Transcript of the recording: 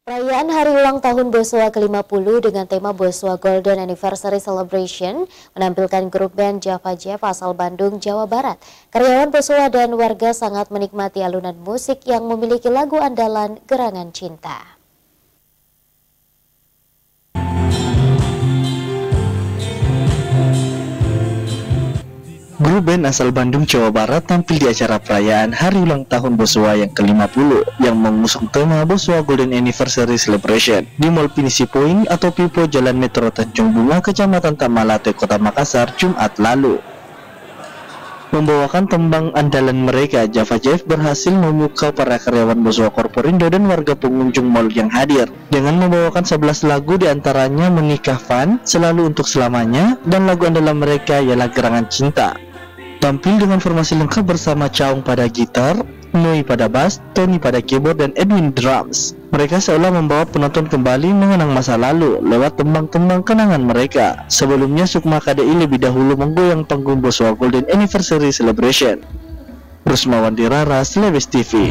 Perayaan hari ulang tahun Boswa ke-50 dengan tema Boswa Golden Anniversary Celebration menampilkan grup band Java Jeff asal Bandung, Jawa Barat. Karyawan Boswa dan warga sangat menikmati alunan musik yang memiliki lagu andalan Gerangan Cinta. Grup band asal Bandung, Jawa Barat tampil di acara perayaan Hari Ulang Tahun Boswa yang ke-50 yang mengusung tema Boswa Golden Anniversary Celebration di Mall Pinisi Point atau Pipo Jalan Metro Tanjung Bunga, Kecamatan Tamalate, Kota Makassar, Jumat lalu. Membawakan tembang andalan mereka, Java Jeff berhasil memukau para karyawan Boswa Corporindo dan warga pengunjung mall yang hadir dengan membawakan 11 lagu, diantaranya Menikah Fan, Selalu Untuk Selamanya, dan lagu andalan mereka ialah Gerangan Cinta. Tampil dengan formasi lengkap bersama Caung pada gitar, Noi pada bass, Tony pada keyboard, dan Edwin drums. Mereka seolah membawa penonton kembali mengenang masa lalu lewat tembang-tembang kenangan mereka. Sebelumnya Sukma KDI lebih dahulu menggoyang panggung Boswa Golden Anniversary Celebration. Rusmawan Dirara, Slebes TV.